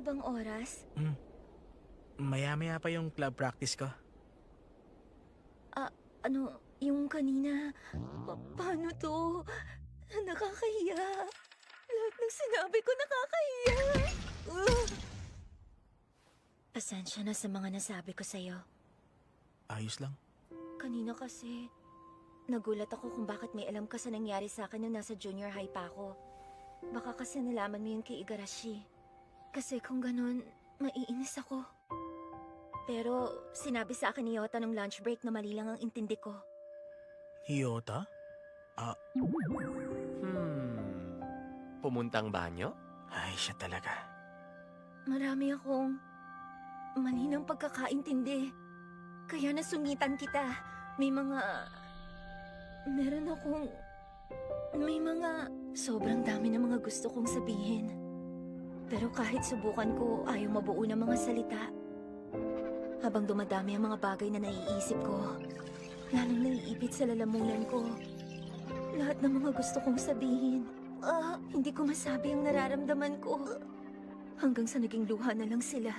ka bang oras? Maya-maya pa yung club practice ko. Yung kanina, paano to? Nakakahiya. Lahat ng sinabi ko nakakahiya. Ugh. Pasensya na sa mga nasabi ko sa'yo. Ayos lang. Kanina kasi, nagulat ako kung bakit may alam ka sa nangyari sa akin nung nasa junior high pa ako. Baka kasi nalaman mo yun kay Igarashi. Kasi kung ganun, maiinis ako. Pero sinabi sa akin ni Yota nung lunch break na mali lang ang intindi ko. Hiyota? Pumuntang banyo? Ay, siya talaga. Marami akong mali ng pagkakaintindi. Kaya nasungitan kita. Sobrang dami ng mga gusto kong sabihin. Pero kahit subukan ko, ayaw mabuo ng mga salita. Habang dumadami ang mga bagay na naiisip ko, lalong naiipit sa lalamunan ko. Lahat ng mga gusto kong sabihin. Hindi ko masabi ang nararamdaman ko. Hanggang sa naging luha na lang sila.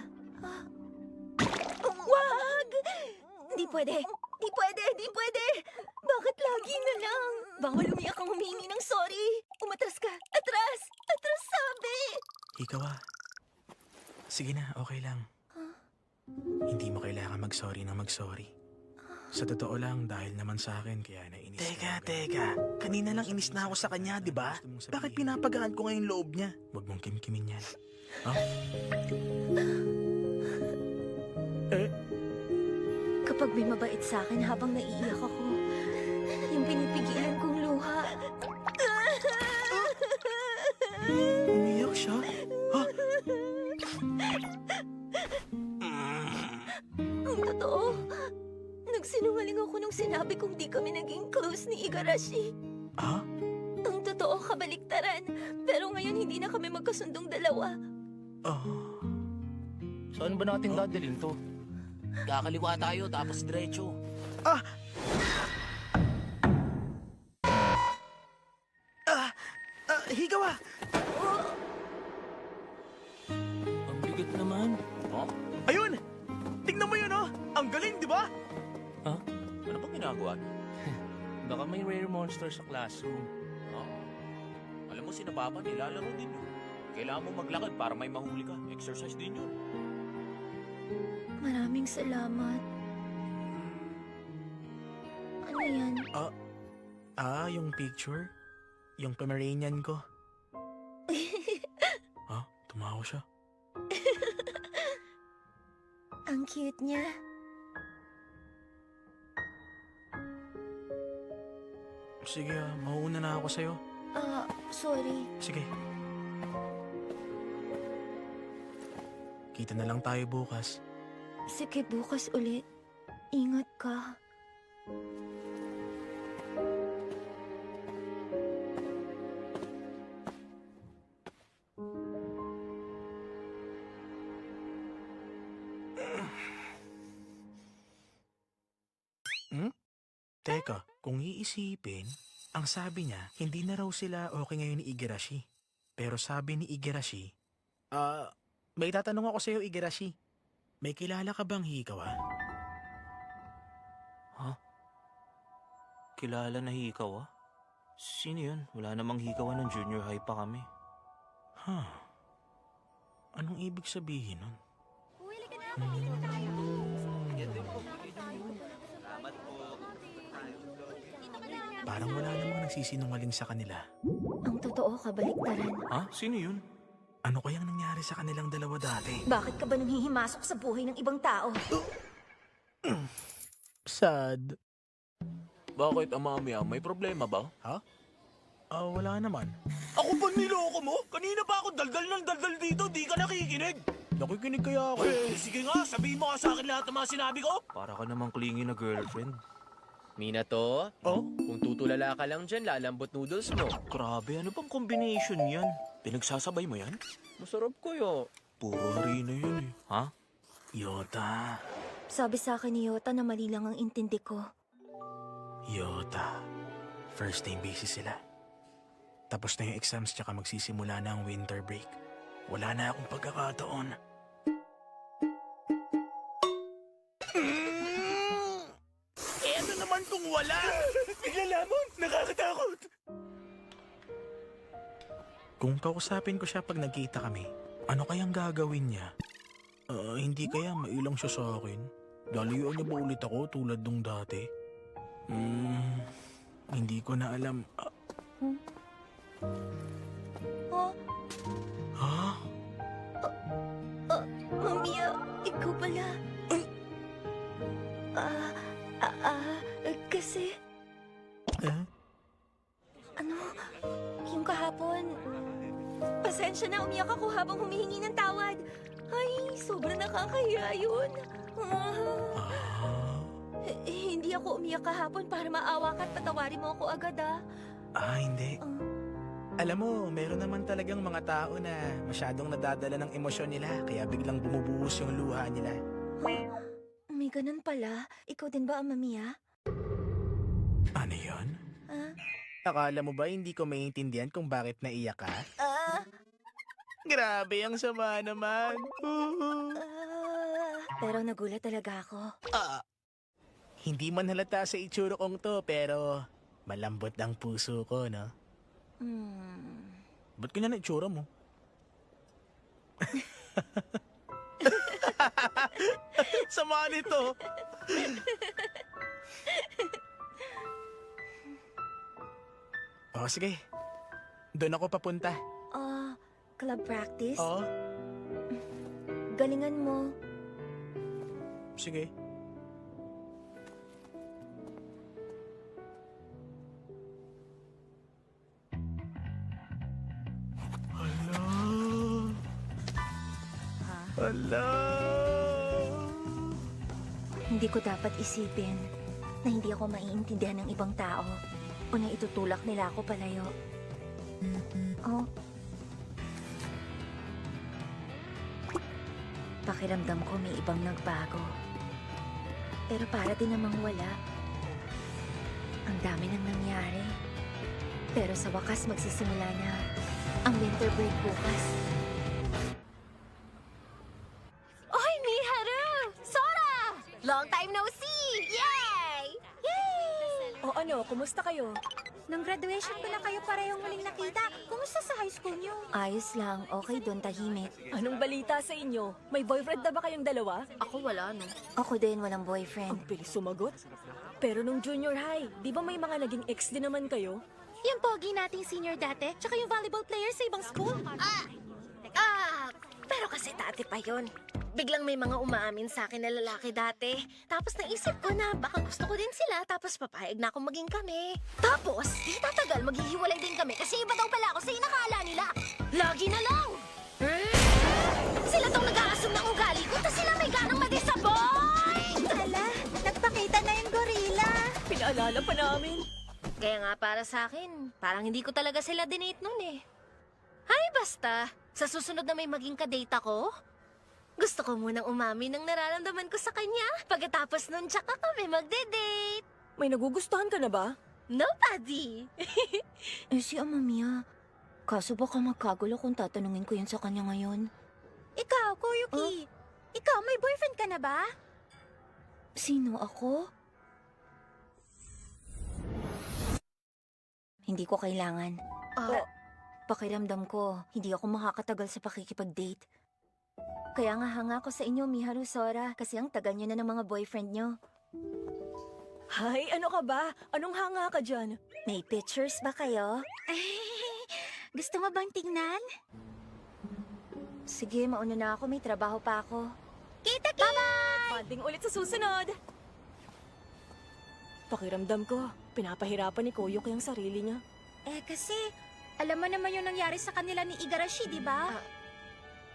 Wag! Di pwede! Di pwede! Di pwede! Bakit lagi na lang? Bawal umiyak ang humingi ng sorry. Umatras ka! Atras! Atras sabi! Hikawa. Sige na, okay lang. Hindi mo kailangan mag-sorry na mag-sorry. Sa totoo lang, dahil naman sa akin, kaya nainis Teka. Kanina lang inis na ako sa kanya, di ba? Bakit pinapagaan ko ngayon loob niya? Huwag mong kimkimin yan. Kapag may mabait sa akin habang naiiyak ako, yung pinipigilan kong luha. Umiyak siya? Ang totoo, nagsinungaling ako nung sinabi kong di kami naging close ni Igarashi. Ang totoo, kabaliktaran. Pero ngayon hindi na kami magkasundong dalawa. Saan ba natin dadalhin to? Kakaliwa tayo tapos diretso. Higawa! Ang bigat naman. Ayun! Tingnan mo yun, oh! Ang galing, di ba? Ano bang ginagawa niyo? Baka may rare monster sa classroom. Alam mo, si Papa nilalaro din yun. Kailangan mo maglakad para may mahuli ka. Exercise din yun. Maraming salamat. Ano yan? Yung picture? Yung Pomeranian ko. Tumawa siya. Ang cute niya. Sige, mauuna na ako sa'yo. Sorry. Sige. Kita na lang tayo bukas. Sige, bukas ulit. Ingat ka. Teka, kung iisipin, ang sabi niya, hindi na raw sila okay ngayon ni Igarashi. Pero sabi ni Igarashi, may tatanong ako sa'yo, Igarashi. May kilala ka bang Hikawa? Kilala na Hikawa? Sino yun? Wala namang Hikawa ng junior high pa kami. Anong ibig sabihin nun? Parang wala namang nagsisinungaling sa kanila. Ang totoo, kabaliktaran. Sino yun? Ano kayang nangyari sa kanilang dalawa dati? Bakit ka ba nanghihimasok sa buhay ng ibang tao? Sad. Bakit, Amami? May problema ba? Wala naman. Ako ba niloko mo? Kanina pa ako daldal dito, di ka nakikinig. Nakikinig kaya ako. Sige nga, sabihin mo sa akin lahat ng mga sinabi ko. Para ka namang clingy na girlfriend. Minato, kung tutulala ka lang dyan, lalambot noodles mo. Grabe, ano bang combination yan? Pinagsasabay mo yan? Masarap kayo. Puro harina yun eh. Yota. Sabi sa akin ni Yota na mali lang ang intindi ko. Yota. First time basis sila. Tapos na yung exams tsaka magsisimula na ang winter break. Wala na akong pagkakataon. Eh ano naman kung wala? Bigla lamon, nakakatakot. Kung kausapin ko siya pag nagkita kami, ano kayang gagawin niya? Hindi kaya mailang siya sa akin? Dalayuan niya ba ulit ako tulad nung dati? Hindi ko na alam. Oh, Ha? Mamiya, ikaw pala. Kasi, Eh? ano, yung kahapon, pasensya na, umiyak ako habang humihingi ng tawad. Ay, sobrang nakakahiya yun. Hindi ako umiyak kahapon para maawa ka at patawarin mo ako agad, Hindi. Alam mo, meron naman talagang mga tao na masyadong nadadala ng emosyon nila kaya biglang bumubuhos yung luha nila. May ganun pala. Ikaw din ba, Mamiya? Ano yun? Ah? Akala mo ba hindi ko maintindihan kung bakit naiyak ka? Grabe, ang sama naman. Pero nagulat talaga ako. Hindi man halata sa itsura kong to, pero malambot ang puso ko, no? Ba't ganyan ang itsura mo? Sama nito. Sige. Doon ako papunta. Club practice? Oo, Galingan mo. sige. Hala. Hala. Hindi ko dapat isipin na hindi ako maiintindihan ng ibang tao o na itutulak nila ako palayo. Oh. Pakiramdam ko may ibang nagbago. Pero para din namang wala. Ang dami nang nangyari. Pero sa wakas magsisimula na ang winter break bukas. Oy, Miharu! Sora! Long time no see! Yay! Yay! O ano, kumusta kayo? Nang graduation ko na kayo parehong muling nakita. Kumusta sa high school niyo? Ayos lang. Okay doon, tahimik. Anong balita sa inyo? May boyfriend na ba kayong dalawa? Ako wala, no? Ako din, walang boyfriend. Ang bilis sumagot. Pero nung junior high, di ba may mga naging ex din naman kayo? Yung pogi nating senior dati, tsaka yung volleyball player sa ibang school. Pero kasi dati pa yon. Biglang may mga umaamin sa akin na lalaki dati. Tapos naisip ko na baka gusto ko din sila, tapos papayag na akong maging kami. Tapos, di tatagal, maghihiwalay din kami kasi iba daw pala ako sa inakala nila. Lagi na lang! Sila tong nag-aasum ng ugali ko, tas sila may ganang madisappoint! Ala, nagpakita na yung gorilla. Pinaalala pa namin. Kaya nga para sa akin, parang hindi ko talaga sila dinate nun eh. Hay, basta. Sa susunod na may maging kadate ako, gusto ko munang umamin ng nararamdaman ko sa kanya. Pagkatapos nun, tsaka kami magde-date. May nagugustuhan ka na ba? No, Paddy. Si Amamiya, kaso baka magkagulo kung tatanungin ko yun sa kanya ngayon. Ikaw, Koyuki. Ikaw, may boyfriend ka na ba? Sino ako? Hindi ko kailangan. Pakiramdam ko, hindi ako makakatagal sa pakikipag-date. Kaya nga hanga ako sa inyo, Miharu Sora, kasi ang tagal nyo na ng mga boyfriend nyo. Hay, ano ka ba? Anong hanga ka dyan? May pictures ba kayo? Gusto mo bang tingnan? Sige, mauna na ako. May trabaho pa ako. Kita-kita! Bye-bye! Banding ulit sa susunod! Pakiramdam ko, pinapahirapan ni Koyuki ang sarili niya. Kasi, alam mo naman yung nangyari sa kanila ni Igarashi, di ba?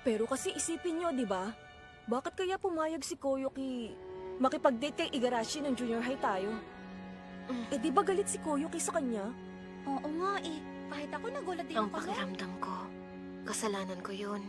Pero kasi isipin nyo, di ba? Bakit kaya pumayag si Koyuki makipag-date kay Igarashi ng junior high tayo? Di ba galit si Koyuki sa kanya? Oo nga eh. Kahit ako nagulat din Ang ako. pakiramdam ko, kasalanan ko yun.